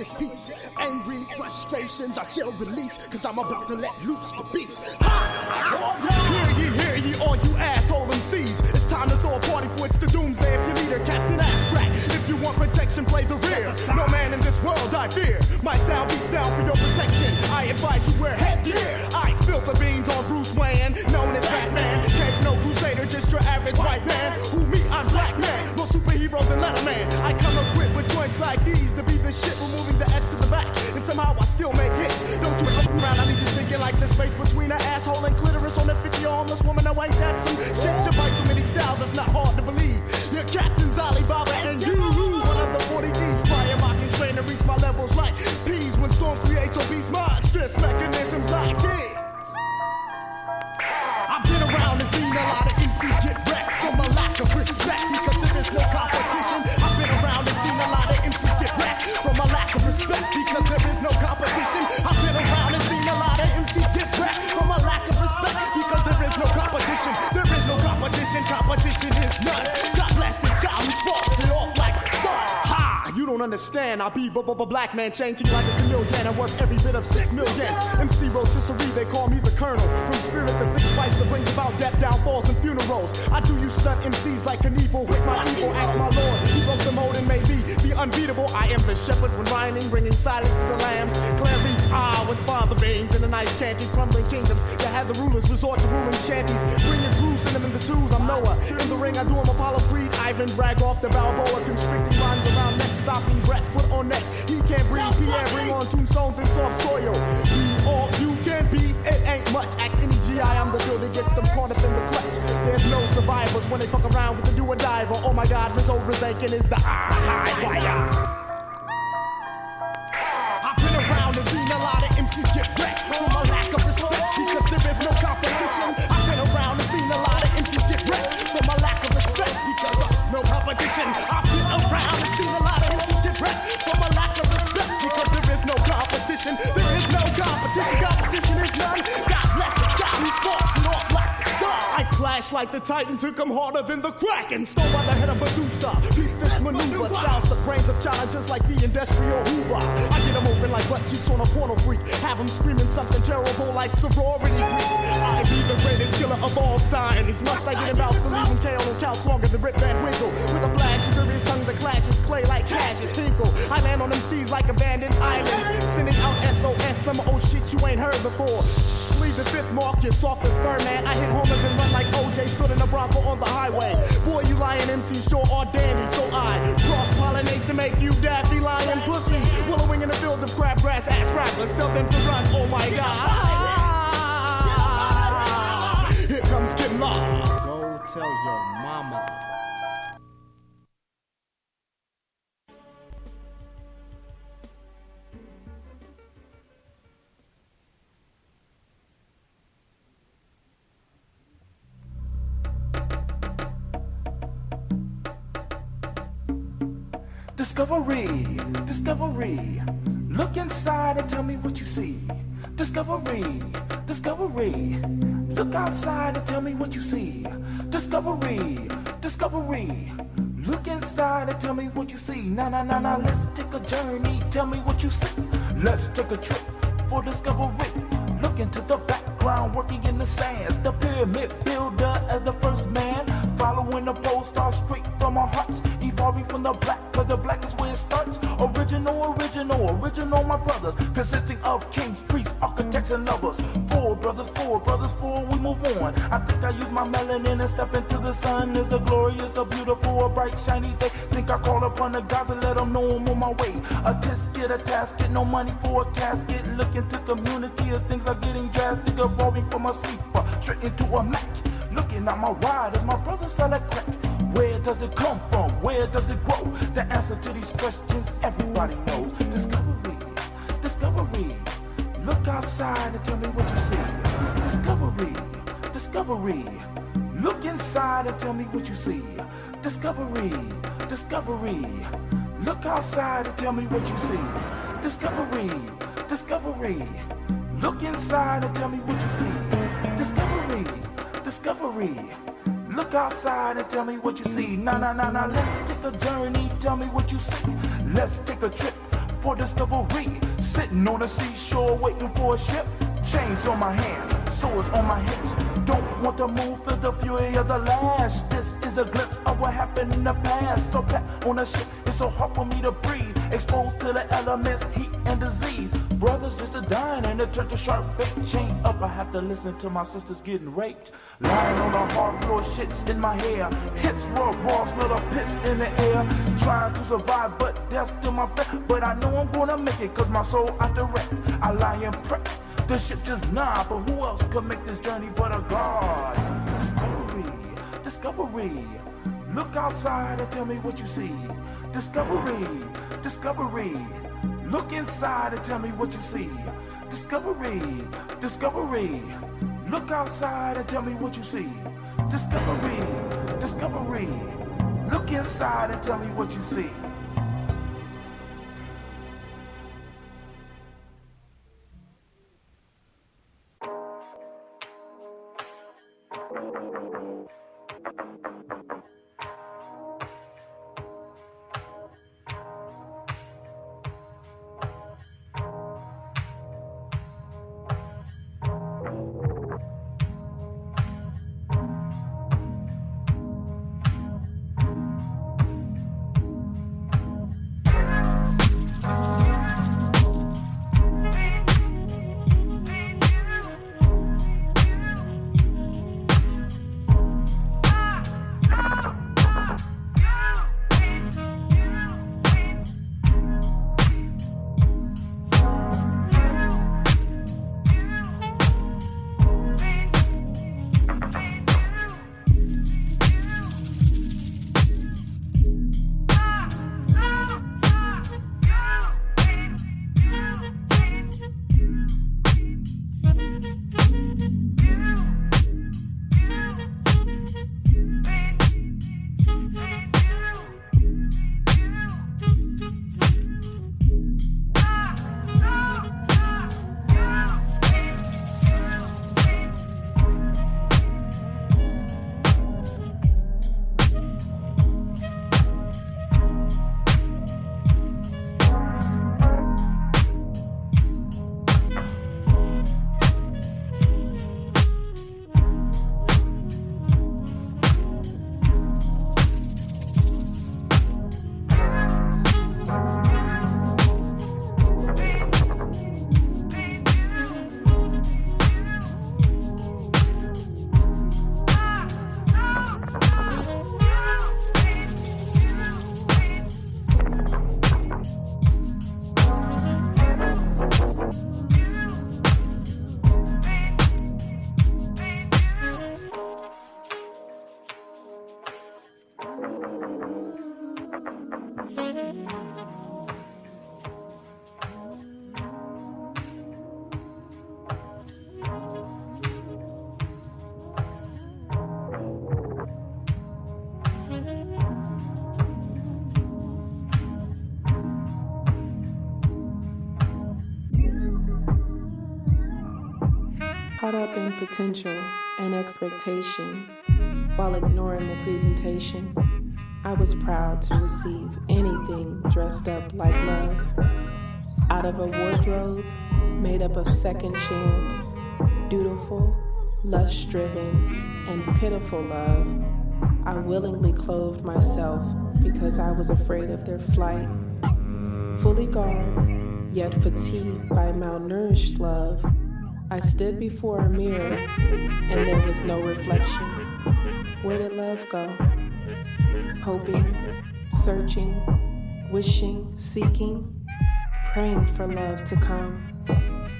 is peace. Angry frustrations I shall release, cause I'm about to let loose the beast. Ha! Hear ye, all you asshole MCs. It's time to throw a party for it's the doomsday. If your leader, Captain Ass Crack. If you want protection, play the rear. No man in this world I fear. My sound beats down for your protection. I advise you wear headgear. I spill the beans on Bruce Wayne, known as Batman. Can't no crusader, just your average white man. Who me, I'm black man. More superhero than Letterman. I come equipped with joints like these to be the shit, removing the S to the back. And somehow I still make hits. Don't you up around, I leave you stinking like the space between an asshole and clitoris on a 50 homeless woman. No, ain't that some shit? You bite so many styles, that's not hard to believe. Your captain's Alibaba and you, one of the 40 thieves. Prior mocking train to reach my levels like peas when storm creates obese monstrous mechanisms like this. I've been around and seen a lot of MCs get wrecked from a lack of respect because there is no competition. I've been around and seen a lot of MCs get wrecked from a lack of respect because there is no competition. I've been around and seen a lot of MCs get wrecked from a lack of respect because there is no competition. There is no competition. Competition is none. God bless the child who sparks it off like the sun. Ha! You don't understand. I be black man changing like a chameleon. I'm worth every bit of 6 million. MC rotisserie, they call me the colonel. From spirit, the six spice that brings about death, downfalls, and funerals. I do you stunt MCs like Knievel with my evil. Ask my lord, he broke the mold and made me the unbeatable. I am the shepherd when rhyming, bringing silence to the lambs. Clary's with father beans and the nice candy, crumbling kingdoms that have the rulers resort to ruling shanties. Bringing crews, send them in the twos. I'm Noah. In the ring, I do him Apollo Creed. Ivan drag off the Balboa, constricting rhymes around neck, stopping breath, foot on neck. He can't breathe. Pierre, bring on tombstones and soft soil. Be all you can be. It ain't much. Ask any GI, I'm the builder, gets them caught up in the clutch. There's no survivors when they fuck around with the do or diver. Oh my God, Rizzo Rizankin is the wire. I've been around and seen a lot of MCs get wrecked from a lack of respect because there is no competition. I've been around and seen a lot of MCs get wrecked from a lack of respect because of no competition. I've been around and seen a lot of MCs get wrecked from a lack of respect because there is no competition. There is no competition. Competition is none. God bless the child who sparks it off like the sun. I clash like the Titan, took him harder than the Kraken. Stole by the head of Medusa. Beat this maneuver. Styles of brains of challenges like the industrial Hoover. I get them open like butt cheeks on a porno freak. Have them screaming something terrible like sorority grease. I be the greatest killer of all time. These must I get about to leave him KO on couch longer than Rip Van Winkle. With a flash, furious tongue that clashes clay like Cassius Hinkle. I land on them seas like abandoned islands. Sending out SOS, some old shit you ain't heard before. Leave the fifth mark, you're soft as Birdman. I hit homers and run like OJ, spilling a Bronco on the highway. Boy, you lying MCs sure are dandy, so I cross-pollinate to make you daffy lying pussy. Wallowing in a field of crabgrass ass rappers. Tell them to run, oh my God. Here comes Kid Ma. Go tell your mama. Discovery, discovery. Look inside and tell me what you see. Discovery, discovery. Look outside and tell me what you see. Discovery, discovery. Look inside and tell me what you see. Nah, let's take a journey. Tell me what you see. Let's take a trip for discovery. Look into the background, working in the sands. The pyramid builder as the first man. Following the pole star straight from our hearts. Evolving from the black, cause the black is where it starts. Original, my brothers. Consisting of kings, priests, architects, and lovers. Four brothers, we move on. I think I use my melanin and step into the sun. It's a glorious, a beautiful, a bright, shiny day. Think I call upon the gods and let them know I'm on my way. A tisket, a tasket, no money for a casket. Look into community as things are getting drastic. Evolving from a sleeper straight into a Mac. Looking at my ride as my brother sell a crack. Where does it come from? Where does it grow? The answer to these questions everybody knows. Discovery, discovery. Look outside and tell me what you see. Discovery, discovery. Look inside and tell me what you see. Discovery, discovery. Look outside and tell me what you see. Discovery, discovery. Look inside and tell me what you see. Discovery, discovery. Look outside and tell me what you see. Nah, let's take a journey. Tell me what you see. Let's take a trip for discovery. Sitting on the seashore waiting for a ship. Chains on my hands, swords on my hips. Don't want to move, feel the fury of the lash. This is a glimpse of what happened in the past. So back on the ship, it's so hard for me to breathe. Exposed to the elements, heat and disease. Brothers just a dying and it turned to sharp bait. Chain up, I have to listen to my sisters getting raped. Lying on the hard floor, shit's in my hair. Hips were raw, smell of piss in the air. Trying to survive, but that's still my bet. But I know I'm gonna make it, cause my soul I direct. I lie in prep. The ship just nod, but who else could make this journey but a God? Discovery, discovery. Look outside and tell me what you see. Discovery, discovery. Look inside and tell me what you see. Discovery, discovery. Look outside and tell me what you see. Discovery, discovery. Look inside and tell me what you see. Caught up in potential and expectation while ignoring the presentation. I was proud to receive anything dressed up like love. Out of a wardrobe made up of second chance, dutiful, lust-driven, and pitiful love, I willingly clothed myself because I was afraid of their flight. Fully garbed, yet fatigued by malnourished love, I stood before a mirror and there was no reflection. Where did love go? Hoping, searching, wishing, seeking, praying for love to come.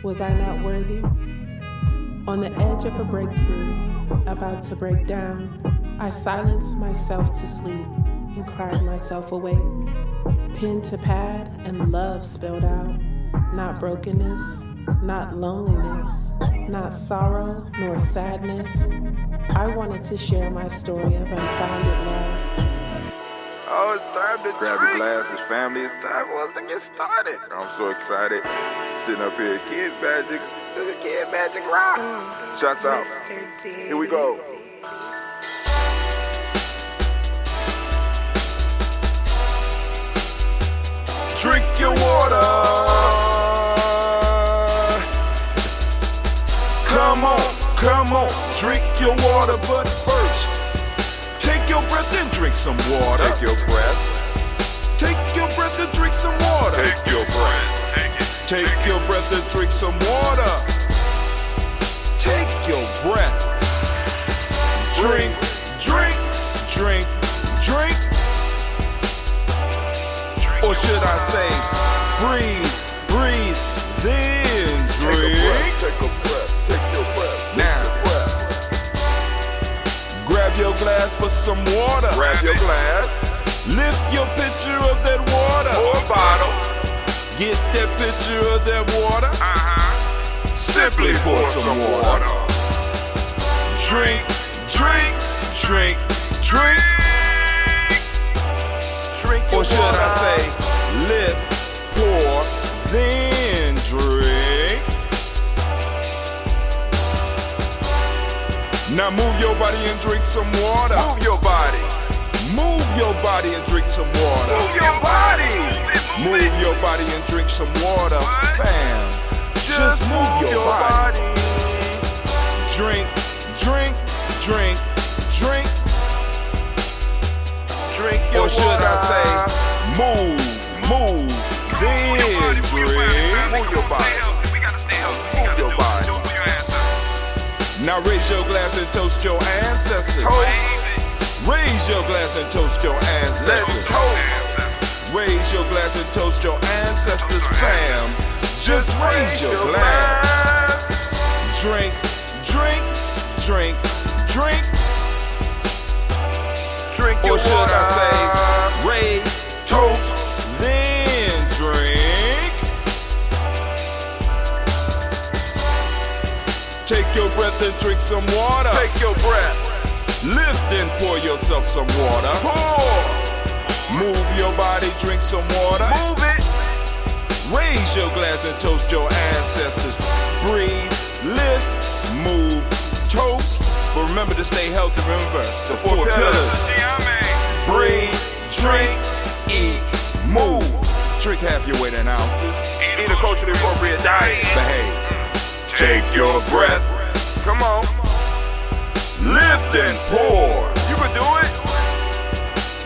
Was I not worthy? On the edge of a breakthrough, about to break down, I silenced myself to sleep and cried myself awake. Pen to pad and love spelled out, not brokenness, not loneliness, not sorrow nor sadness. I wanted to share my story of unfounded love. Oh, it's time to grab your glasses, family. It's time for us to get started. I'm so excited. Sitting up here, Kid Magic. This is Kid Magic Rock. Shouts out. Here we go. drink your water. Come on, drink your water, but first, take your breath and drink some water. Take your breath. Take your breath and drink some water. Take your breath. Take your breath and drink some water. Take your breath. Drink, drink, drink, drink. Or should I say, breathe, breathe, then drink. Take a breath. Take your breath. Now, grab your glass for some water. Grab your glass Lift your pitcher of that water. or bottle. Get that pitcher of that water. Simply pour some water. Drink, drink, drink, drink. Drink your Or should water. I say, lift, pour, then drink. Now move your body and drink some water. Move your body. Move your body and drink some water. Move your body. Move your body and drink some water. Bam. Just move your body. Drink, drink, drink, drink. Drink your Or should water. I say, move, then drink. Move your body. Move your body. Now raise your glass and toast your ancestors. Raise your glass and toast your Let's ancestors. toast. Raise your glass and toast your ancestors, fam. Just raise your glass. Drink, drink, drink, drink. Drink your Or should water. I say, raise, toast, then drink. Take your breath and drink some water. Take your breath. Lift and pour yourself some water. Pour. Move your body, drink some water. Move it. Raise your glass and toast your ancestors. Breathe, lift, move, toast. But remember to stay healthy. Remember the four pillars. Breathe, drink, eat, move. Drink half your weight in ounces. Eat a culturally appropriate diet. Behave. Take your breath. Come on. Lift and pour. You can do it.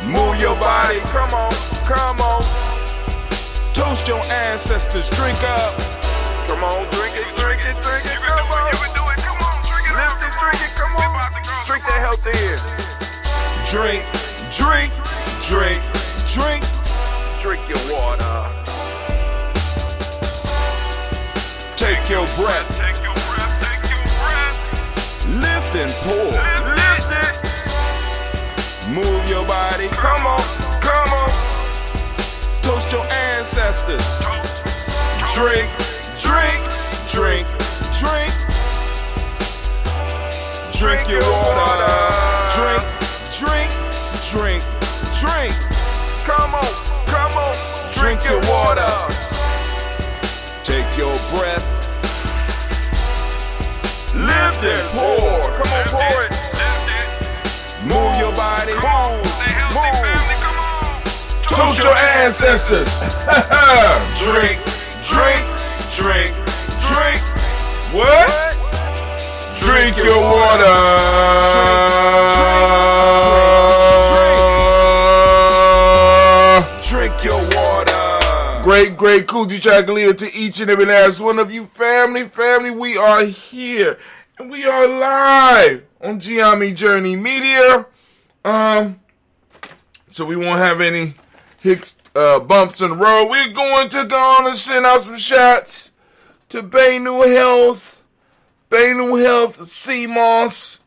Move your body. Come on. Come on. Toast your ancestors. Drink up. Come on. Drink it. Drink it. Drink it. Come on. You can do it. Come on. Drink it. Lift it. Drink it. Come on. Drink that health in. Drink, drink, drink, drink. Drink your water. Take your breath. Take your breath. Take your breath. Lift and pour. Lift it. Move your body. Come on. Come on. Toast your ancestors. Drink, drink, drink, drink. Drink your water. Drink, drink, drink, drink. Come on. Come on. Drink your water. Take your breath. Lift and pour. Come on. Pour it. Move your body. Move. Toast your ancestors. Drink, drink, drink, drink. What? Drink your water. Drink your water. Great Kujichagulia to each and every last one of you. Family, we are here. And we are live on Gye-Nyame Journey Media. So we won't have any bumps in the road. We're going to go on and send out some shots to Bay-New Health, CMOS,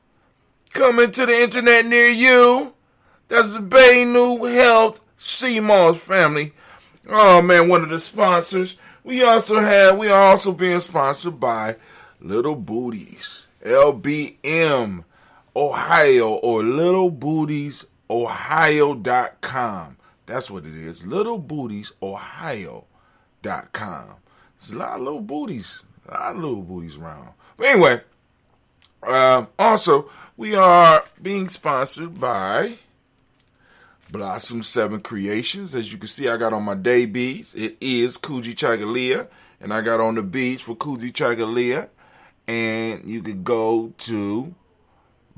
coming to the internet near you. That's Bay-New Health, CMOS, family. Oh man, one of the sponsors. We are also being sponsored by Little Booties, LBM, Ohio, or littlebooties.ohio.com. That's what it is. littlebooties.ohio.com. There's a lot of little booties around. But anyway, also, we are being sponsored by Blossom 7 Creations. As you can see, I got on my day beats. It is Kujichagulia, and I got on the beats for Kujichagulia. And you could go to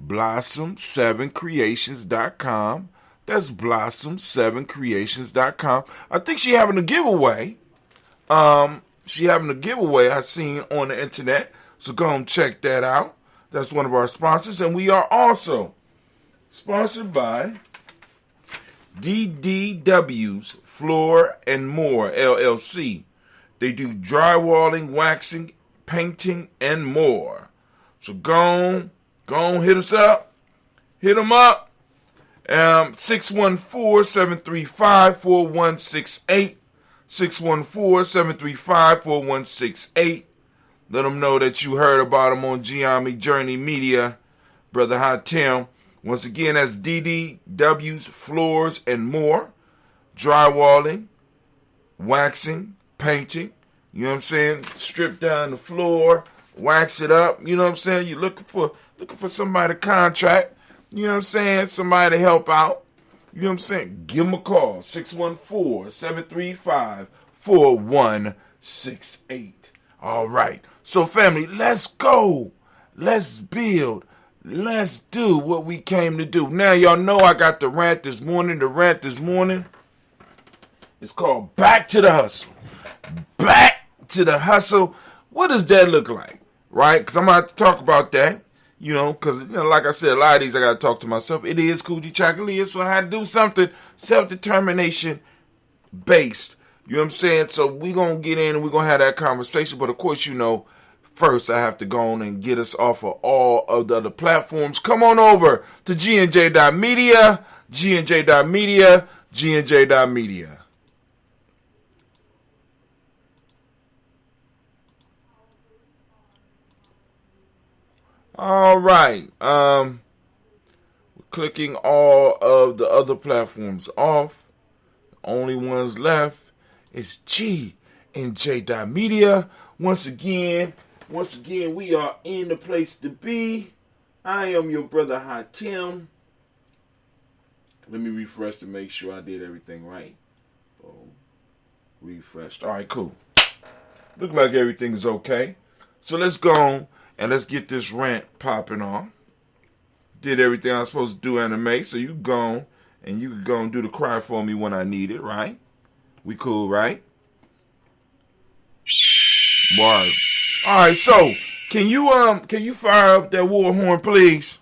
blossom7creations.com. That's blossom7creations.com. I think she having a giveaway. She having a giveaway I seen on the internet. So go and check that out. That's one of our sponsors. And we are also sponsored by DDW's Floor and More LLC. They do drywalling, waxing, painting, and more. So go on, hit us up. Hit them up. 614-735-4168. 614-735-4168. Let them know that you heard about them on Gye-Nyame Journey Media. Brother Hatim. Once again, that's DDW's Floors and More. Drywalling, waxing, painting. You know what I'm saying? Strip down the floor, wax it up. You know what I'm saying? You're looking for somebody to contract. You know what I'm saying? Somebody to help out. You know what I'm saying? Give them a call. 614-735-4168. All right. So, family, let's go. Let's build. Let's do what we came to do. Now, y'all know I got the rant this morning. The rant this morning is called Back to the Hustle. Back to the Hustle. What does that look like? Right? Because I'm going to have to talk about that. You know, because, like I said, a lot of these I got to talk to myself. It is Kujichagulia, so I had to do something self-determination based. You know what I'm saying? So we're going to get in and we're going to have that conversation. But, of course, you know, first I have to go on and get us off of all of the other platforms. Come on over to GNJ.media, GNJ.media, GNJ.media. All right. We're clicking all of the other platforms off. The only ones left is GNJ.media. Once again, we are in the place to be. I am your brother Hatim. Let me refresh to make sure I did everything right. Boom. Refreshed. All right, cool. Look like everything is okay. So let's go on and let's get this rant popping on. Did everything I was supposed to do, anime. So you go and you can go and do the cry for me when I need it, right? We cool, right? Word. All right, so can you fire up that war horn, please?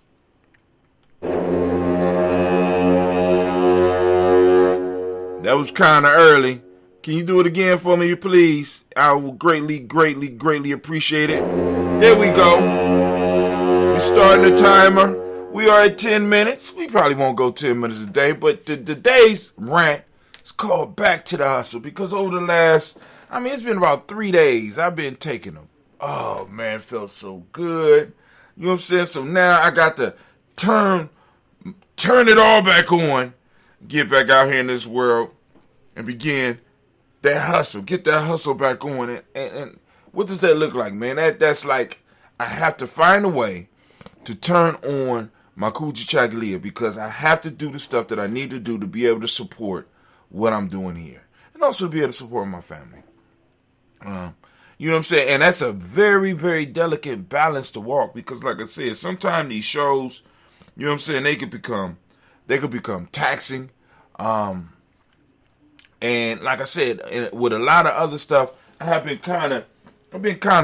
That was kind of early. Can you do it again for me, please? I will greatly, greatly, greatly appreciate it. There we go. We're starting the timer. We are at 10 minutes. We probably won't go 10 minutes a day, but today's rant is called Back to the Hustle because over the last, it's been about 3 days. I've been taking them. Oh, man, it felt so good. You know what I'm saying? So now I got to turn it all back on, get back out here in this world, and begin that hustle. Get that hustle back on. And what does that look like, man? That's like I have to find a way to turn on my Kujichagulia because I have to do the stuff that I need to do to be able to support what I'm doing here. And also be able to support my family. You know what I'm saying? And that's a very, very delicate balance to walk because, like I said, sometimes these shows, you know what I'm saying, they could become taxing. And like I said, with a lot of other stuff, I've been kind of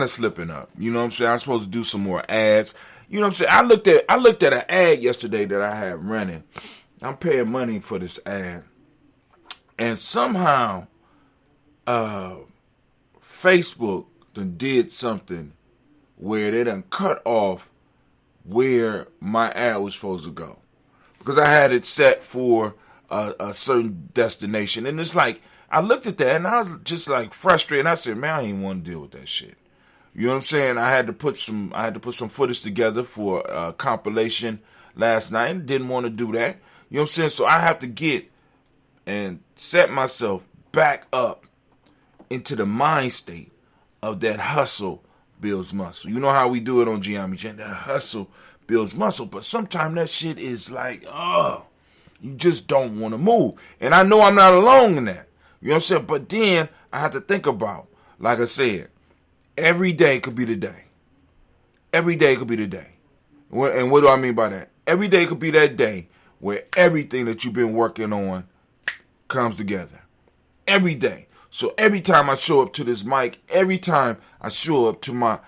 slipping up. You know what I'm saying? I'm supposed to do some more ads. You know what I'm saying? I looked at an ad yesterday that I had running. I'm paying money for this ad, and somehow, Facebook did something where they done cut off where my ad was supposed to go because I had it set for a certain destination, and it's like I looked at that and I was just like frustrated. I said, "Man, I ain't want to deal with that shit." You know what I'm saying? I had to put some footage together for a compilation last night and didn't want to do that. You know what I'm saying? So I have to get and set myself back up into the mind state of that hustle builds muscle. You know how we do it on Gye-Nyame. That hustle builds muscle. But sometimes that shit is like, You just don't want to move. And I know I'm not alone in that. You know what I'm saying? But then I have to think about, like I said, every day could be the day. Every day could be the day. And what do I mean by that? Every day could be that day where everything that you've been working on comes together. Every day. So every time I show up to this mic, every time I show up to my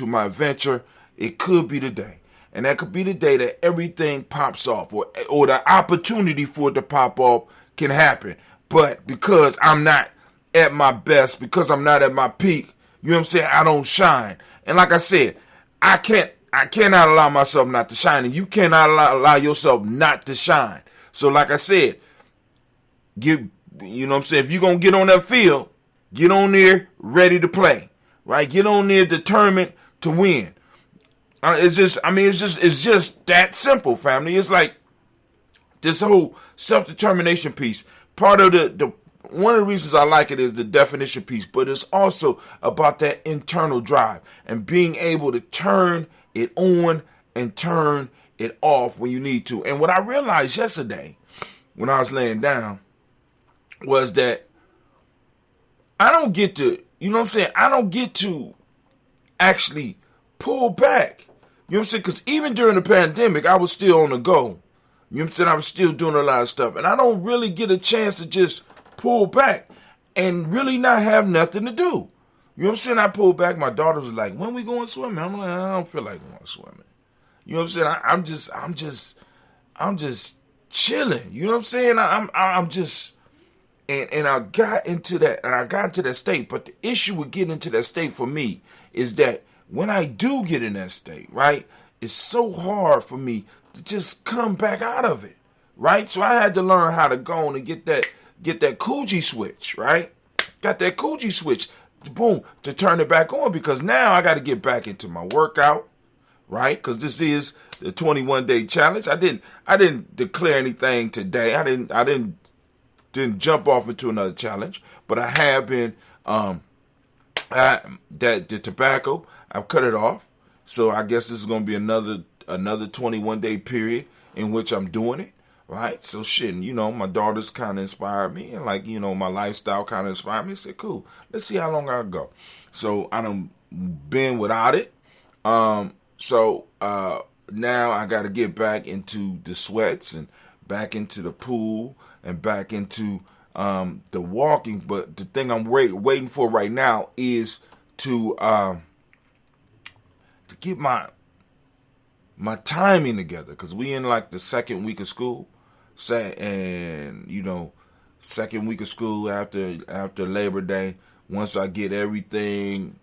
my venture, it could be the day. And that could be the day that everything pops off, or the opportunity for it to pop off can happen. But because I'm not at my best, because I'm not at my peak, you know what I'm saying, I don't shine. And like I said, I cannot allow myself not to shine, and you cannot allow yourself not to shine. So like I said, you know what I'm saying, if you're going to get on that field, get on there ready to play, right? Get on there determined to win. It's just that simple, family. It's like this whole self-determination piece. Part of the one of the reasons I like it is the definition piece, but it's also about that internal drive and being able to turn it on and turn it off when you need to. And what I realized yesterday when I was laying down was that I don't get to, you know what I'm saying, I don't get to actually pull back. You know what I'm saying? Because even during the pandemic, I was still on the go. You know what I'm saying? I was still doing a lot of stuff. And I don't really get a chance to just pull back and really not have nothing to do. You know what I'm saying? I pulled back. My daughter was like, when we going swimming? I'm like, I don't feel like going swimming. You know what I'm saying? I'm just chilling. You know what I'm saying? I'm just, and I got into that, and I got into that state. But the issue with getting into that state for me is that when I do get in that state, right, it's so hard for me to just come back out of it, right? So I had to learn how to go on and get that Kuji switch, right? Got that Kuji switch, boom, to turn it back on, because now I got to get back into my workout, right? Because this is the 21-day challenge. I didn't declare anything today. I didn't jump off into another challenge, but I have been the tobacco, I've cut it off. So I guess this is going to be another 21-day period in which I'm doing it, right? So shit, you know, my daughters kind of inspired me, and like, you know, my lifestyle kind of inspired me. I said, cool, let's see how long I go. So I done been without it. So now I got to get back into the sweats and back into the pool and back into the walking. But the thing I'm waiting for right now is to get my timing together, because we in like the second week of school, and you know, second week of school after Labor Day. Once I get everything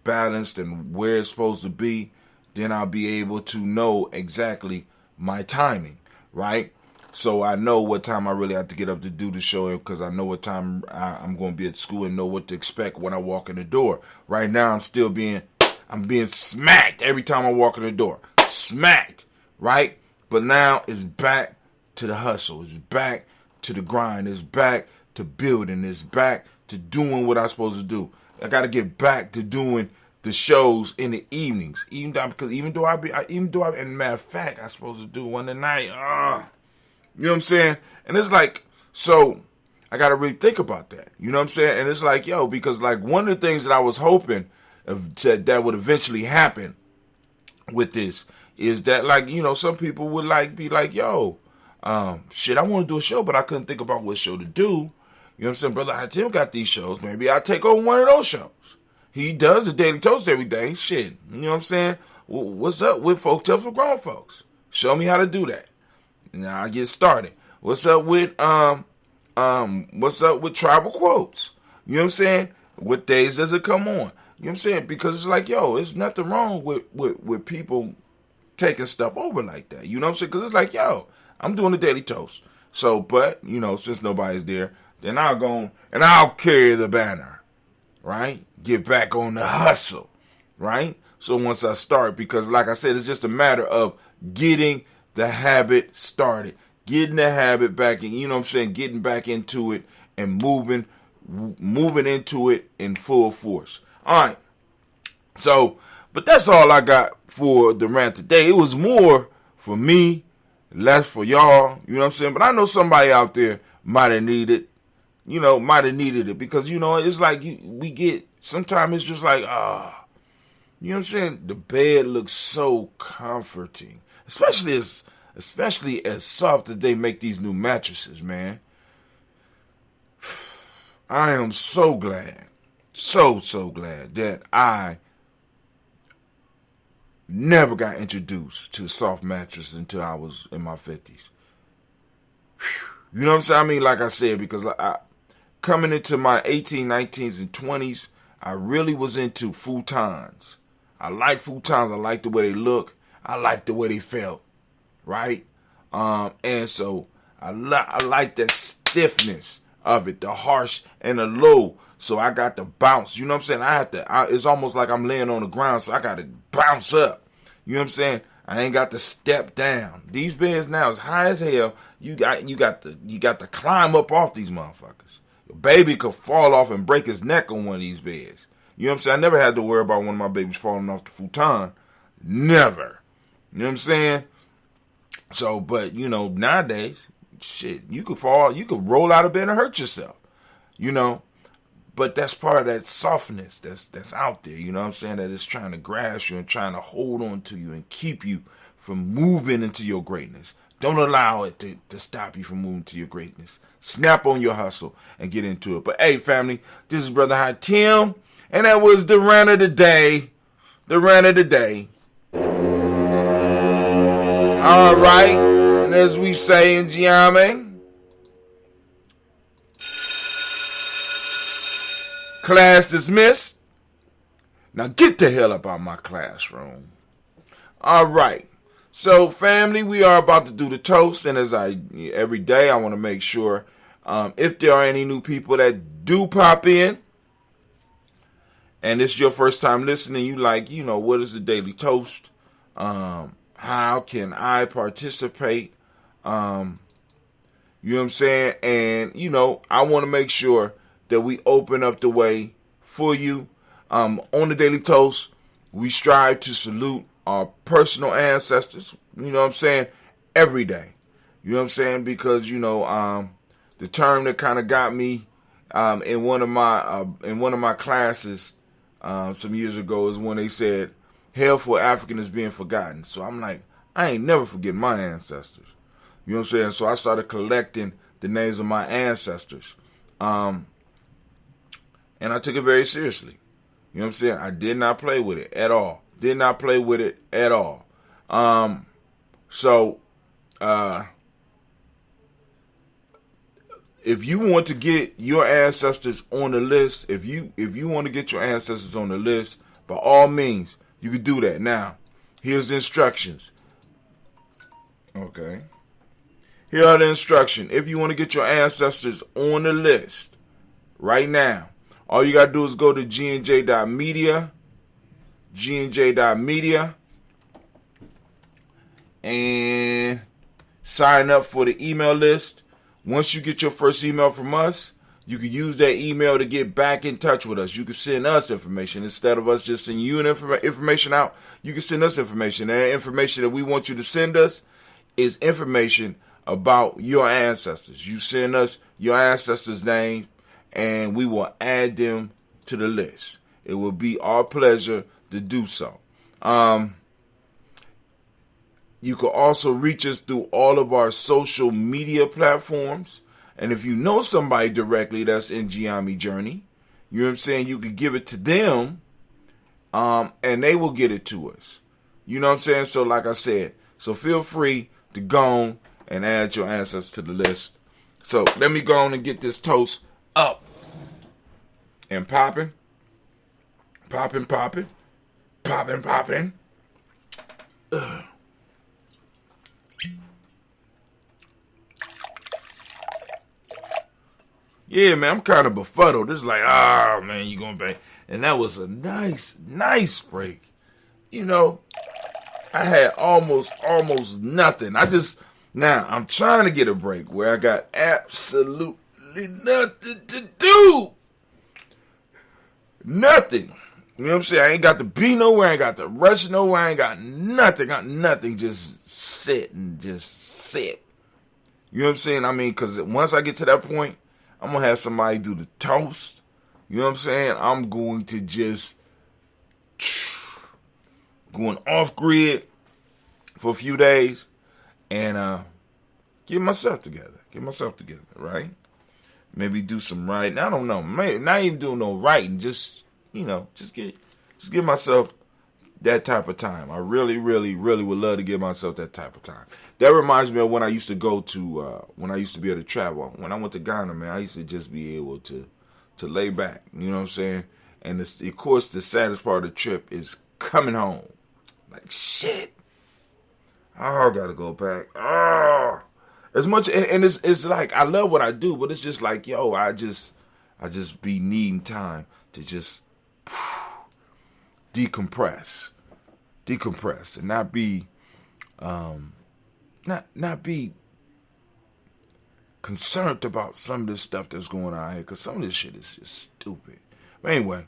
balanced and where it's supposed to be, then I'll be able to know exactly my timing, right? So I know what time I really have to get up to do the show, because I know what time I'm going to be at school and know what to expect when I walk in the door. Right now, I'm being smacked every time I walk in the door. Smacked, right? But now it's back to the hustle. It's back to the grind. It's back to building. It's back to doing what I'm supposed to do. I got to get back to doing the shows in the evenings. Even though and matter of fact, I'm supposed to do one tonight. You know what I'm saying? And it's like, so I got to really think about that. You know what I'm saying? And it's like, yo, because like one of the things that I was hoping that would eventually happen with this is that, like, you know, some people would like be like, yo, shit, I want to do a show, but I couldn't think about what show to do. You know what I'm saying? Brother Tim got these shows. Maybe I'll take over one of those shows. He does the Daily Toast every day. Shit. You know what I'm saying? What's up with Folk Tales for Grown Folks? Show me how to do that. Now I get started. What's up with Tribal Quotes? You know what I'm saying? What days does it come on? You know what I'm saying? Because it's like, yo, there's nothing wrong with people taking stuff over like that. You know what I'm saying? Because it's like, yo, I'm doing the Daily Toast. So, but, you know, since nobody's there, then I'll go and I'll carry the banner, right? Get back on the hustle, right? So once I start, because like I said, it's just a matter of getting the habit started, getting the habit back in, you know what I'm saying? Getting back into it and moving into it in full force. All right. So, but that's all I got for the rant today. It was more for me less for y'all, you know what I'm saying? But I know somebody out there might have needed it. Might have needed it because, it's like we get, sometimes it's just like, you know what I'm saying? The bed looks so comforting, especially as soft as they make these new mattresses, man. I am so glad, so glad that I never got introduced to soft mattresses until I was in my 50s. You know what I'm saying? I mean, like I said, because coming into my 18, 19s, and 20s, I really was into futons. I like futons. I like the way they look. I like the way they felt, right? And so I like that stiffness of it, the harsh and the low. So I got to bounce. You know what I'm saying? It's almost like I'm laying on the ground, so I got to bounce up. You know what I'm saying? I ain't got to step down. These beds now is high as hell. You got to climb up off these motherfuckers. Your baby could fall off and break his neck on one of these beds. You know what I'm saying? I never had to worry about one of my babies falling off the futon. Never. You know what I'm saying? So, but, nowadays, shit, you could roll out of bed and hurt yourself. But that's part of that softness that's out there, you know what I'm saying? That is trying to grasp you and trying to hold on to you and keep you from moving into your greatness. Don't allow it to stop you from moving to your greatness. Snap on your hustle and get into it. But hey, family, this is Brother High Tim, and that was the rant of the day. The rant of the day. All right, and as we say in Gye-Nyame, class dismissed. Now get the hell up out of my classroom. All right. So, family, we are about to do the toast. And every day, I want to make sure if there are any new people that do pop in, and it's your first time listening, you like, what is the daily toast? How can I participate? You know what I'm saying? And, I want to make sure that we open up the way for you. On the Daily Toast, we strive to salute our personal ancestors, you know what I'm saying, every day. You know what I'm saying? Because, the term that kind of got me in one of my classes some years ago is when they said, hell for African is being forgotten. So I'm like, I ain't never forgetting my ancestors. You know what I'm saying? So I started collecting the names of my ancestors. And I took it very seriously. You know what I'm saying? I did not play with it at all. Did not play with it at all. So, if you want to get your ancestors on the list, if you want to get your ancestors on the list, by all means, you can do that. Now, here's the instructions. Okay. Here are the instructions. If you want to get your ancestors on the list right now, all you got to do is go to gnj.media, and sign up for the email list. Once you get your first email from us, you can use that email to get back in touch with us. You can send us information. Instead of us just sending you information out, you can send us information. And the information that we want you to send us is information about your ancestors. You send us your ancestors' name, and we will add them to the list. It will be our pleasure to do so. You can also reach us through all of our social media platforms. And if you know somebody directly that's in Gye-Nyame journey, you know what I'm saying, you could give it to them, and they will get it to us. You know what I'm saying? So like I said, so feel free to go on and add your ancestors to the list. So let me go on and get this toast up and popping. Ugh. Yeah, man, I'm kind of befuddled. It's like, man, you gonna pay. And that was a nice break. I had almost nothing. Now I'm trying to get a break where I got absolutely nothing to do. Nothing. You know what I'm saying? I ain't got to be nowhere. I ain't got to rush nowhere. I ain't got nothing. Just sit it. You know what I'm saying? I mean, because once I get to that point, I'm going to have somebody do the toast. You know what I'm saying? I'm going to just going off grid for a few days and get myself together. Right? Maybe do some writing. I don't know. Maybe not even doing no writing. Just, just give myself that type of time. I really, really, really would love to give myself that type of time. That reminds me of when I used to go to, when I used to be able to travel. When I went to Ghana, man, I used to just be able to lay back. You know what I'm saying? And of course, the saddest part of the trip is coming home. Like, shit. Oh, I gotta go back. Oh. As much, and it's like, I love what I do, but it's just like, yo, I just be needing time to just decompress, and not be, not be concerned about some of this stuff that's going on here, because some of this shit is just stupid. But anyway,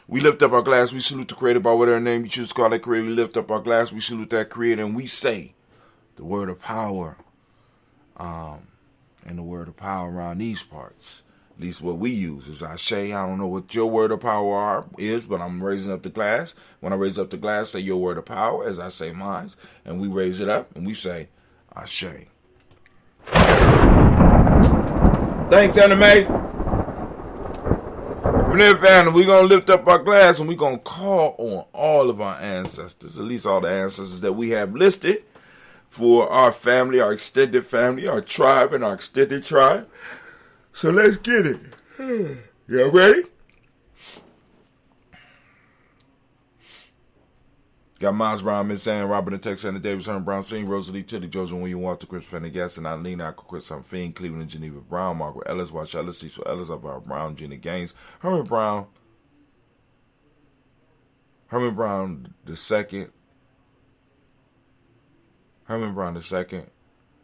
we lift up our glass, we salute the creator by whatever name you choose to call that creator. We lift up our glass, we salute that creator, and we say the word of power, and the word of power around these parts. At least what we use is Ashe. I don't know what your word of power is, but I'm raising up the glass. When I raise up the glass, say your word of power, as I say mine, and we raise it up, and we say Ashe. Thanks, Anime. From there, family, we're going to lift up our glass, and we're going to call on all of our ancestors, at least all the ancestors that we have listed, for our family, our extended family, our tribe, and our extended tribe. So let's get it. Y'all ready? Got Miles Brown, Miss Ann, Robert and Tex, Anna Davis, Herman Brown, Singh, Rosalie, Tilly, Joseph, William Walter, Chris Fennegas, and Eileen, Michael, Chris Humphine, Cleveland, Geneva Brown, Margaret Ellis, Wash Ellis, Cecil Ellis, Alvaro Brown, Gina Gaines, Herman Brown the second.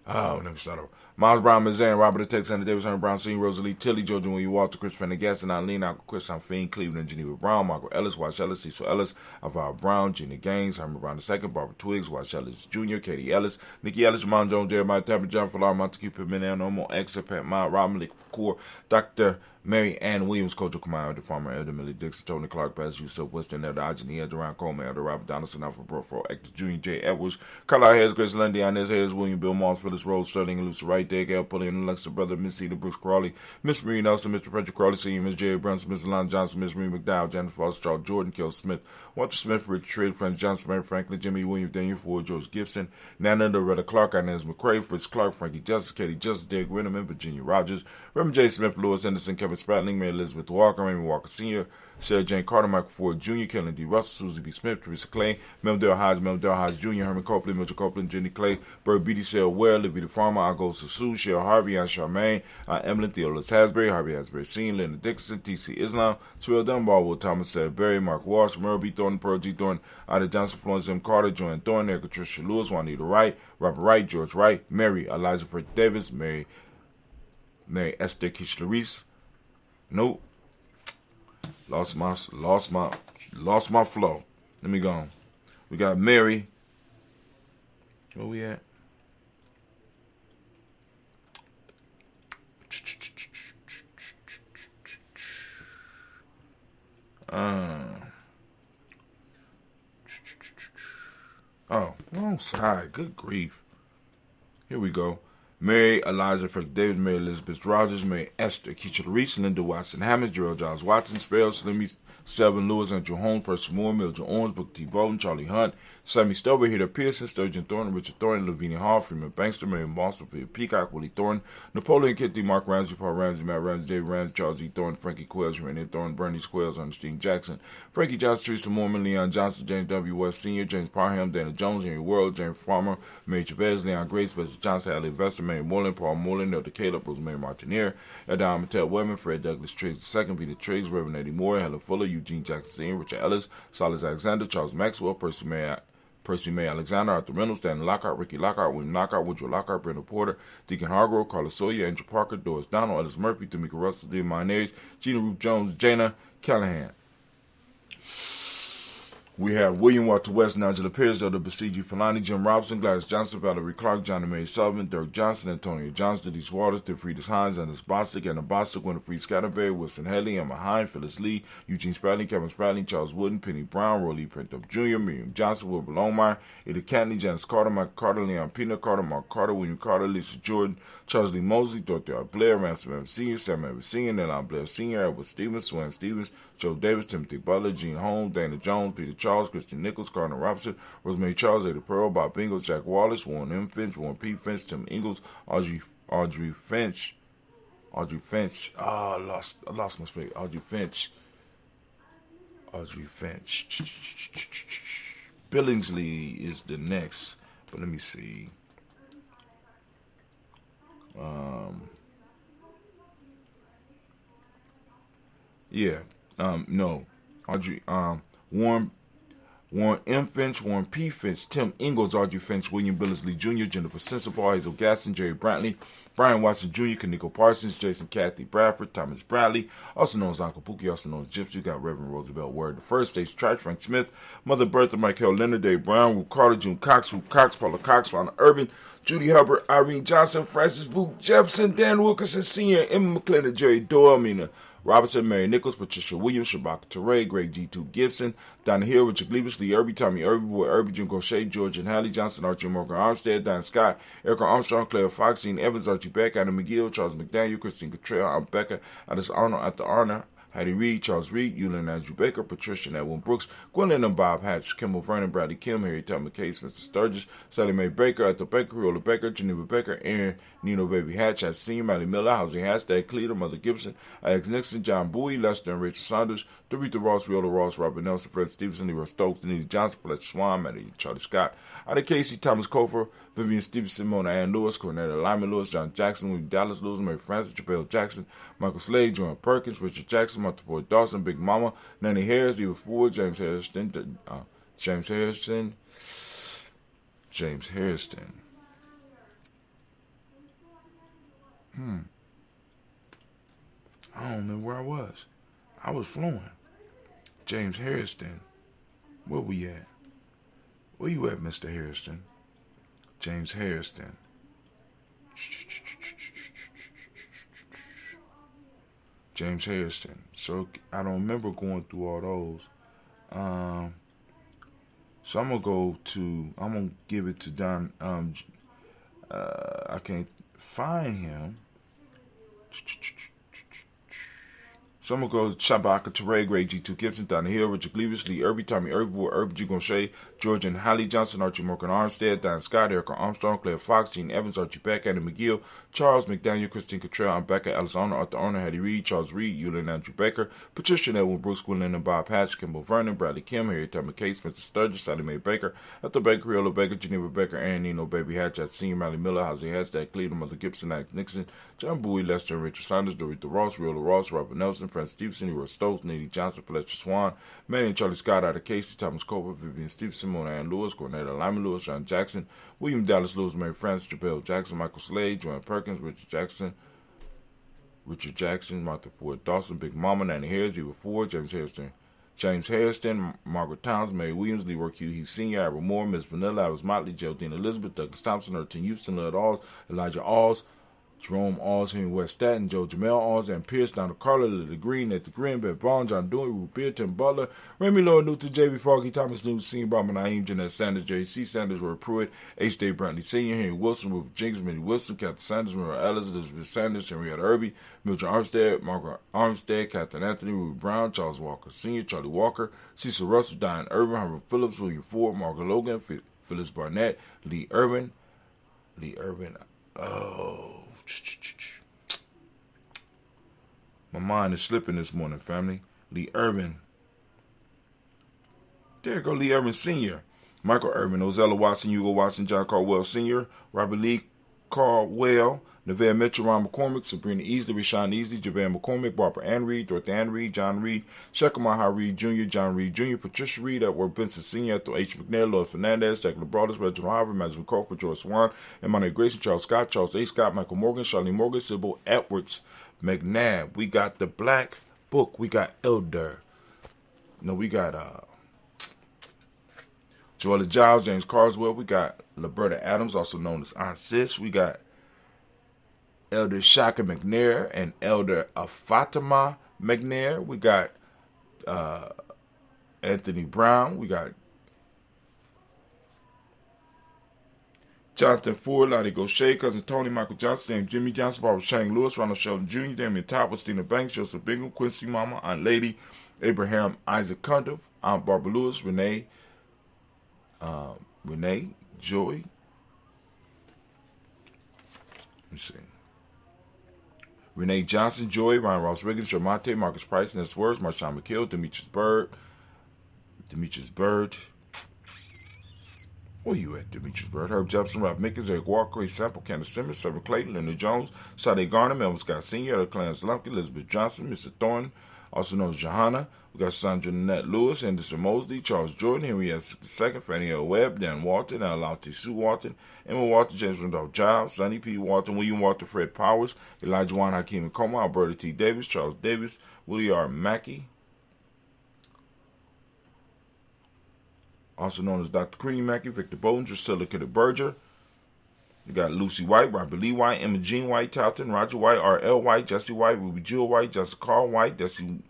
Oh, let me start over. Miles Brown, Mizan, Robert Tex, Anna Davis, Herman Brown, Singh, Rosalie, Tilly, Georgia, William Walter, Chris Fennegas, and Eileen, Uncle Chris Humphine, Cleveland, Geneva Brown, Margaret Ellis, Wash Ellis, Cecil Ellis, Alvaro Brown, Gina Gaines, Herman Brown II, Barbara Twiggs, Wash Ellis Jr., Katie Ellis, Nikki Ellis, Jamon Jones, Jeremiah Tapper, John Falar, Montague Pimentel, Normal, Exit, Mount, Rob Malik, Core, Dr. Mary Ann Williams, Coach of Command, the farmer, Elder Millie Dixon, Tony Clark, Bass Yusuf, Western, Elder Ajani, Elder Ron Coleman, Elder Robert Donaldson, Alfred Brofro, Actor Jr., J. Edwards, Carlisle Hayes, Grace Lundy, Inez Hayes, William Bill Moss, Phyllis Rose, Sterling, and Lucy Wright, Dale L. Pulley, and Alexa Brother, Miss Cedar Brooks Crawley, Miss Marie Nelson, Mr. Frederick Crawley, Sr., Miss Jerry Brunson, Miss Alon Johnson, Miss Marie McDowell, Jennifer Foster, Charles Jordan, Kel Smith, Walter Smith, Richard Trade, Francis Johnson, Mary Franklin, Jimmy William, Daniel Ford, George Gibson, Nana Loretta Clark, Inez McCrae, Fritz Clark, Frankie Justice, Katie Justice, Derek Winneman, Virginia Rogers, Reverend J. Smith, Lewis Anderson, Kevin Spratling, Mary Elizabeth Walker, Raymond Walker Sr., Sarah Jane Carter, Michael Ford Jr., Kellen D. Russell, Susie B. Smith, Teresa Clay, Melville Hodge Jr., Herman Copeland, Mitchell Copeland, Jenny Clay, Bird Beatty, Sarah Ware, Livy the Farmer, Agos Sue, Cheryl Harvey, Ann Charmaine, Emily Theodolus Hasbury, Harvey Hasbury Sr., Linda Dixon, T.C. Islam, Terrell Dunbar, Will Thomas Berry, Mark Walsh, Merle B. Thornton, Pearl G. Thornton, Ida Johnson, Florence M. Carter, Joanne Thornton, Erica Tricia Lewis, Juanita Wright, Robert Wright, George Wright, Mary Eliza Pritt Davis, Mary Esther Kish-Larice. Nope. Lost my flow. Let me go. We got Mary. Where we at? Oh, wrong side. Good grief. Here we go. Mary Eliza Frick Davis, Mary Elizabeth Rogers, Mary Esther Keisha Reese, Linda Watson Hammonds, Gerald Giles Watson, Sparrow, Slimmy, Selvin Lewis, Andrew Holmes, Percy Moore, Mildred Owens, Booker T. Bolton, Charlie Hunt, Sammy Stover, Heather Pearson, Sturgeon Thornton, Richard Thornton, Lavinia Hall, Freeman Bankster, Mary Boston, Peter Peacock, Willie Thornton, Napoleon Kitty, Mark Ramsey, Paul Ramsey, Matt Ramsey, Dave Ramsey, Charles E. Thornton, Frankie Quells, Renee Thornton, Bernie Squares, Ernestine Jackson, Frankie Johnson, Teresa Mormon, Leon Johnson, James W. West Sr., James Parham, Dana Jones, Henry World, James Farmer, Mary Chavez, Leon Grace, Bessie Johnson, Allie Investor, Mary Moreland, Paul Moreland, Nelda Caleb, Rosemary Martineer, Adam Mattel Webman, Fred Douglas Triggs II, Peter Triggs, Reverend Eddie Moore, Helen Fuller, Eugene Jackson Sr., Richard Ellis, Silas Alexander, Charles Maxwell, Percy May Alexander, Arthur Reynolds, Stanley Lockhart, Ricky Lockhart, William Lockhart, Woodrow Lockhart, Brenda Porter, Deacon Hargrove, Carla Sawyer, Andrew Parker, Doris Donald, Ellis Murphy, Tamika Russell, Dean Mayonnaise, Gina Ruth Jones, Jana Callahan. We have William Walter West, Nigel Pierce, Elder Basiji Falani, Jim Robinson, Gladys Johnson, Valerie Clark, Johnny Mary Sullivan, Dirk Johnson, Antonio Johnson, Denise Waters, DeFridas Hines, Anders Bostic, Anna Bostic, Winifred Scatterberry, Wilson Haley, Emma Hine, Phyllis Lee, Eugene Spradley, Kevin Spradley, Charles Wooden, Penny Brown, Rollie Printup Jr., Miriam Johnson, Wilbur Longmire, Ada Catney, Janice Carter, Mike Carter, Leon Peanut Carter, Mark Carter, William Carter, Lisa Jordan, Charles Lee Mosley, Dorothy R. Blair, Ransom Evans Sr., Sam Evans Sr., Nelon Blair Sr., Edward Stevens, Swan Stevens, Joe Davis, Timothy Butler, Gene Holmes, Dana Jones, Peter Charles, Christian Nichols, Cardinal Robinson, Rosemary Charles, Ada Pearl, Bob Ingalls, Jack Wallace, Warren M. Finch, Warren P. Finch, Tim Ingalls, Audrey Finch. I lost my space. Audrey Finch. Billingsley is the next, but let me see. No. Audrey, Warren M. Finch, Warren P. Finch, Tim Ingalls, Audrey Finch, William Billingsley Jr., Jennifer Sensabaugh, Hazel Gaston, Jerry Brantley, Brian Watson Jr., Kaniko Parsons, Jason Kathy Bradford, Thomas Bradley, also known as Uncle Pookie, also known as Gypsy. You got Reverend Roosevelt Word, the First Stage Church, Frank Smith, Mother Bertha, Michael Leonard, Dave Brown, Ruth Carter, June Cox, Ruth Cox, Paula Cox, Ronald Urban, Judy Hubbard, Irene Johnson, Francis Booth Jefferson, Dan Wilkinson Sr., Emma McClendon, Jerry Doyle, Mina Robinson, Mary Nichols, Patricia Williams, Shabaka Teray, Greg G2 Gibson, Donna Hill, Richard Glebus, Lee Irby, Tommy Irby, Boy Irby, Jim Gaucher, George and Hallie Johnson, Archie Morgan Armstead, Diane Scott, Erica Armstrong, Claire Fox, Gene Evans, Archie Beck, Adam McGill, Charles McDaniel, Christine Cottrell, Aunt Becca, Alice Arnold, at the Arna, Hattie Reed, Charles Reed, Eulin Andrew Baker, Patricia Edwin Brooks, Gwendolyn and Bob Hatch, Kimball Vernon, Bradley Kim, Harry Tubman Case, Mr. Sturgis, Sally Mae Baker, Ethel Baker, Riola Baker, Geneva Baker, Aaron Nino Baby Hatch, at Senior, Miley Miller, Housing Hashtag, Cleater, Mother Gibson, Alex Nixon, John Bowie, Lester and Rachel Saunders, Dorita Ross, Riola Ross, Robert Nelson, Fred Stevenson, Leroy Stokes, Denise Johnson, Fletcher Swan, Matty Charlie Scott, Ida Casey, Thomas Cofer, Vivian Stevenson, Mona Ann Lewis, Cornetta Lyman Lewis, John Jackson, William Dallas Lewis, Mary Francis, Jabel Jackson, Michael Slade, Joan Perkins, Richard Jackson, Martha Boyd Dawson, Big Mama, Nanny Harris, Eva Ford, James Harrison. I don't remember where I was. I was fluent. James Harrison. Where we at? Where you at, Mr. Harrison? James Harrison. James Harrison. So I don't remember going through all those. So I'm gonna give it to Don. I can't find him. So I'm going to go Shabaka Teray, Greg G2 Gibson, Donna Hill, Richard Glebus, Lee Irby, Tommy Irby, Boy Irby, G. Gaucher, George and Hallie Johnson, Archie Morgan Armstead, Diane Scott, Erica Armstrong, Claire Fox, Gene Evans, Archie Beck, Andy McGill, Charles McDaniel, Christine Cottrell, Aunt Becca, Alice Arnold, Arthur Arnold, Hattie Reed, Charles Reed, Eulin Andrew Baker, Patricia Edwin Brooks, Gwendolyn and Bob Hatch, Kimball Vernon, Bradley Kim, Harry Tubman Case, Mr. Sturgis, Sally Mae Baker, Ethel Baker, Riola Baker, Geneva Baker, Aaron Nino Baby Hatch, at Senior, Miley Miller, Housing Hashtag, Cleveland, Mother Gibson, Alex Nixon, John Bowie, Lester and Richard Saunders, Dorita Ross, Riola Ross, Robert Nelson, Francis Stevenson, Leroy Stokes, Neely Johnson, Fletcher Swan, Manny and Charlie Scott, out of Casey, Thomas Coper, Vivian Stevenson, Mona Ann Lewis, Cornetta Lyman Lewis, John Jackson, William Dallas Lewis, Mary Francis, Jabel Jackson, Michael Slade, Joanne Perkins, Richard Jackson, Martha Ford Dawson, Big Mama, Nanny Harris, Eva Ford, James Harrison, Margaret Towns, Mary Williams, Leroy Q. Heath Sr., Ira Moore, Miss Vanilla, Alice Motley, Geraldine Elizabeth, Douglas Thompson, Erton Houston, Lud Alls, Elijah Alls, Jerome Alls, Henry West Staten, Joe Jamel Alls, and Pierce, Donald Carter, Lily Green, Nathan Green, Ben Vaughn, John Dewey, Ruth Beard, Tim Butler, Remy Lord, Newton, J.B. Foggy, Thomas Newton, Senior, Bob Naeem, Jeanette Sanders, Jerry C. Sanders, Roy Pruitt, H. Dave Brantley Sr., Henry Wilson, Rupert Jenkins, Minnie Wilson, Captain Sanders, Mary Ellis, Elizabeth Sanders, Henrietta Irby, Mildred Armstead, Margaret Armstead, Captain Anthony, Ruby Brown, Charles Walker Sr., Charlie Walker, Cecil Russell, Diane Irvin, Howard Phillips, William Ford, Margaret Logan, Phyllis Barnett, Lee Irvin, my mind is slipping this morning, family. Lee Irvin. There go Lee Irvin Sr., Michael Irvin, Ozella Watson, Hugo Watson, John Caldwell Sr., Robert Lee Caldwell, Nevada Mitchell, Ron McCormick, Sabrina Easley, Rashawn Easley, Javan McCormick, Barbara Ann Reed, Dorothy Ann Reed, John Reed, Shekamaha Reed Jr., John Reed Jr., Patricia Reed, Edward Benson Sr., Ethel H. McNair, Lloyd Fernandez, Jack LeBrothers, Reginald Harvard, Madison Crawford, George Swan, Emmanuel Grayson, Charles Scott, Charles A. Scott, Michael Morgan, Charlie Morgan, Sybil Edwards, McNabb. We got the Black Book. We got Elder. No, we got Joella Giles, James Carswell. We got Liberta Adams, also known as Ancestor. We got Elder Shaka McNair and Elder Fatima McNair. We got Anthony Brown. We got Jonathan Ford, Lottie Gaucher, Cousin Tony, Michael Johnson, James Jimmy Johnson, Barbara Shane Lewis, Ronald Sheldon Jr., Damian Top, Stina Banks, Joseph Bingham, Quincy Mama, Aunt Lady, Abraham Isaac Cundiff, Aunt Barbara Lewis, Renee, Joy. Let me see. Renee Johnson, Joy, Ryan Ross Riggins, Jermonte, Marcus Price, Ness Words, Marshawn McKill, Demetrius Bird. Where you at, Demetrius Bird? Herb Jefferson, Rob Mickens, Eric Walker, Ray Sample, Candace Simmons, Sever Clayton, Leonard Jones, Sade Garner, Melvin Scott Sr., Elder Clarence Lumpkin, Elizabeth Johnson, Mr. Thornton, also known as Johanna. We got Sandra Nanette Lewis, Anderson Mosley, Charles Jordan, Henry S. II, Fannie L. Webb, Dan Walton, Alante Sue Walton, Emma Walton, James Randolph Giles, Sonny P. Walton, William Walton, Fred Powers, Elijah Juan Hakeem Nkoma, Alberta T. Davis, Charles Davis, Willie R. Mackey, also known as Dr. Creedy Mackey, Victor Bowden, Drusilla Kenneth Berger. You got Lucy White, Robert Lee White, Emma Jean White, Talton, Roger White, R.L. White, Jesse White, Ruby Jewel White, Jessica Carl White, Desi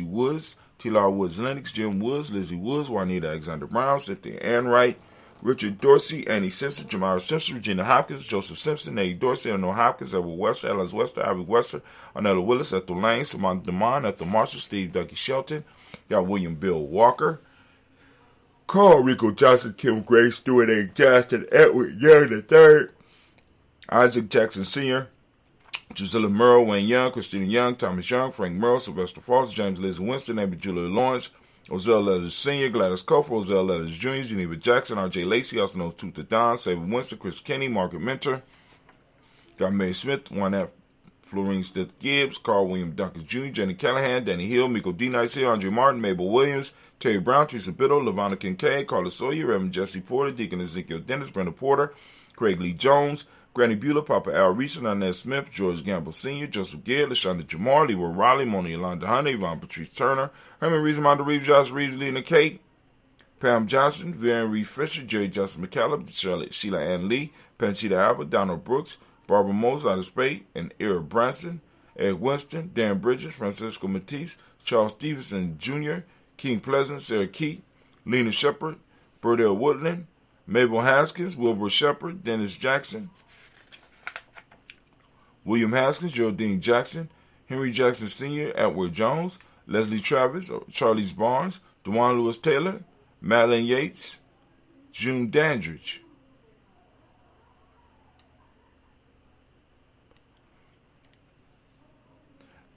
Woods, T.L.R. Woods Lennox, Jim Woods, Lizzie Woods, Juanita Alexander Brown, Cynthia Ann Wright, Richard Dorsey, Annie Simpson, Jamara Simpson, Regina Hopkins, Joseph Simpson, Eddie Dorsey, Eleanor Hopkins, Edward Wester, Alice Wester, Ivy Wester, Arnella Willis, Ethel Lane, Samantha DeMond, Ethel Marshall, Steve Dougie Shelton. Got William Bill Walker, Carl Rico Johnson, Kim Gray, Stewart A. Johnston, Edward Young III, Isaac Jackson Sr., Gisela Merle, Wayne Young, Christina Young, Thomas Young, Frank Merle, Sylvester Foster, James Liz Winston, Amy Julia Lawrence, Ozell Letters Sr., Gladys Cofer, Ozell Letters Jr., Geneva Jackson, R.J. Lacey, also known as Tooth to Don, Saban Winston, Chris Kenny, Margaret Mentor. Got Mary Smith, 1F, Florine Stith Gibbs, Carl William Duncan Jr., Jenny Callahan, Danny Hill, Miko D. Nice Hill, Andre Martin, Mabel Williams, Terry Brown, Teresa Biddle, Lavonna Kincaid, Carla Sawyer, Reverend Jesse Porter, Deacon Ezekiel Dennis, Brenda Porter, Craig Lee Jones, Granny Beulah, Papa Al Reese, Inez Smith, George Gamble Sr., Joseph Gill, LaShonda Jamar, Leroy Riley, Mona Yolanda Hunter, Yvonne Patrice Turner, Herman Reeves, Amanda Reeves, Josh Reeves, Lena Kate, Pam Johnson, Vivian Reed Fisher, Jerry Justin McCallum, Sheila Ann Lee, Panchita Albert, Donald Brooks, Barbara Mose, Out of Spade, and Eric Branson, Eric Winston, Dan Bridges, Francisco Matisse, Charles Stevenson Jr., King Pleasant, Sarah Key, Lena Shepard, Burdell Woodland, Mabel Haskins, Wilbur Shepard, Dennis Jackson, William Haskins, Geraldine Jackson, Henry Jackson Sr., Edward Jones, Leslie Travis, Charles Barnes, DeJuan Lewis Taylor, Madeline Yates, June Dandridge.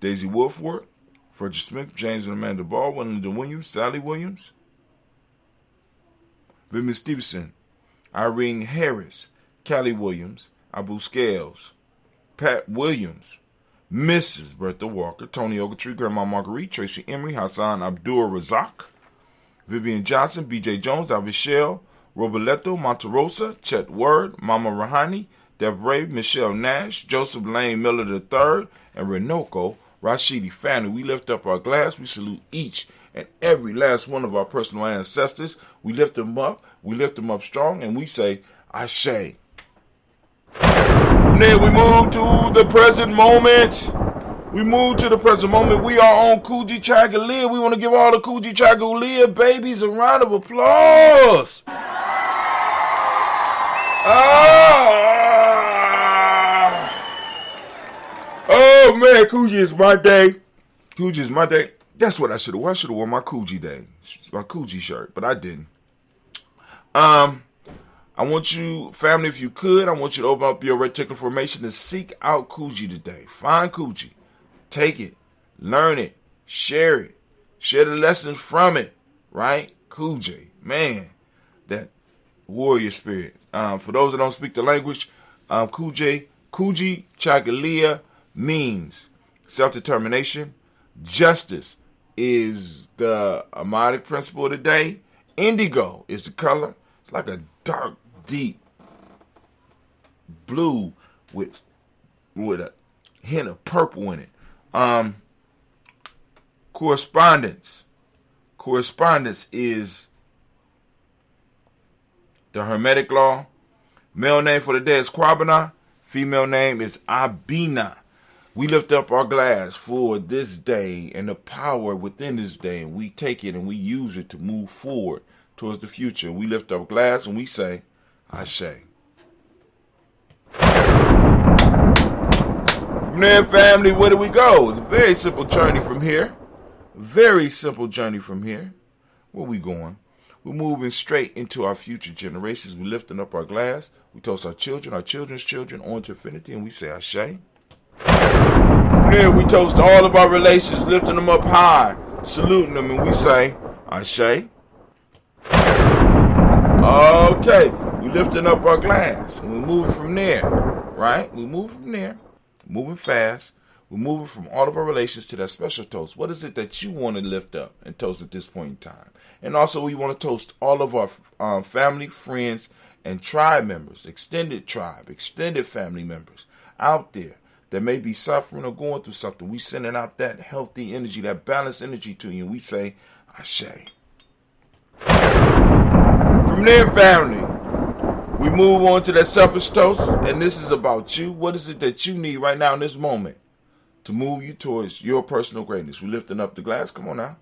Daisy Wolford, Frederick Smith, James and Amanda Ball, Wellington Williams, Sally Williams, Vivian Stevenson, Irene Harris, Callie Williams, Abu Scales, Pat Williams, Mrs. Bertha Walker, Tony Ogletree, Grandma Marguerite, Tracy Emery, Hassan Abdul Razak, Vivian Johnson, B.J. Jones, Avishel, Roboleto, Monterosa, Chet Word, Mama Rahani, Deborah, Michelle Nash, Joseph Lane Miller III, and Renoko Rashidi family. We lift up our glass. We salute each and every last one of our personal ancestors. We lift them up. We lift them up strong, and we say, Ashe. From there, we move to the present moment. We are on Kujichagulia. We want to give all the Kujichagulia babies a round of applause. Oh man, Kuji is my day. Kuji is my day. That's what I should have worn. I should have worn my Kuji day. My Kuji shirt, but I didn't. I want you, family, if you could, I want you to open up your reticular formation and seek out Kuji today. Find Kuji. Take it. Learn it. Share it. Share the lessons from it. Right? Kuji. Man, that warrior spirit. For those that don't speak the language, Kujichagulia means self-determination. Justice is the Amadic principle of the day. Indigo is the color. It's like a dark, deep blue with a hint of purple in it. Correspondence. Correspondence is the Hermetic law. Male name for the day is Kwabena. Female name is Abina. We lift up our glass for this day and the power within this day, and we take it and we use it to move forward towards the future. We lift up glass and we say, Ashe. From there, family, where do we go? It's a very simple journey from here. Very simple journey from here. Where we going? We're moving straight into our future generations. We're lifting up our glass. We toast our children's children, on to infinity, and we say Ashe. From there, we toast all of our relations, lifting them up high, saluting them, and we say Ashe. Okay, we lifting up our glass, and we move from there, right? We move from there, moving fast. We're moving from all of our relations to that special toast. What is it that you want to lift up and toast at this point in time? And also, we want to toast all of our family, friends, and tribe members, extended tribe, extended family members out there that may be suffering or going through something. We sending out that healthy energy, that balanced energy to you, and we say, Ashe. From there, family, we move on to that selfish toast, and this is about you. What is it that you need right now in this moment to move you towards your personal greatness? We're lifting up the glass. Come on now.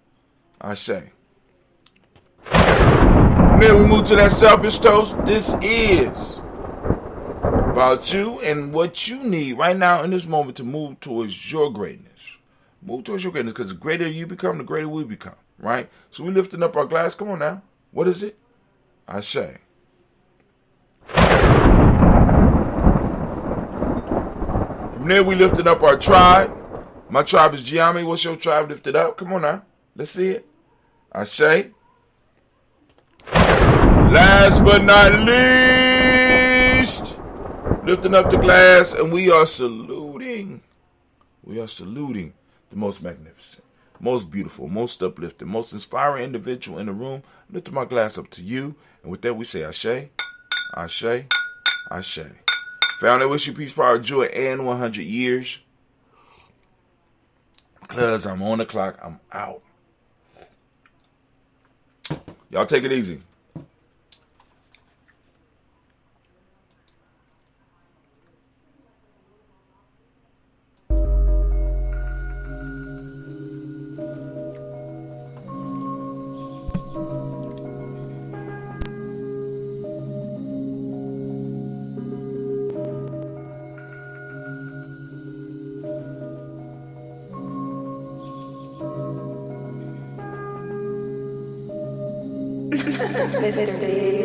Ashe. Then we move to that selfish toast. This is about you and what you need right now in this moment to move towards your greatness. Move towards your greatness, because the greater you become, the greater we become, right? So we're lifting up our glass. Come on now. What is it? Ashe. From there, we lifted up our tribe. My tribe is Gye-Nyame. What's your tribe lifted up? Come on now. Let's see it. Ashe. Last but not least, lifting up the glass, and we are saluting. We are saluting the most magnificent, most beautiful, most uplifting, most inspiring individual in the room. Lifting my glass up to you, and with that we say Ashe, Ashe, Ashe. Family, I wish you peace, power, joy, and 100 years. Because I'm on the clock, I'm out. Y'all take it easy. Mr. D.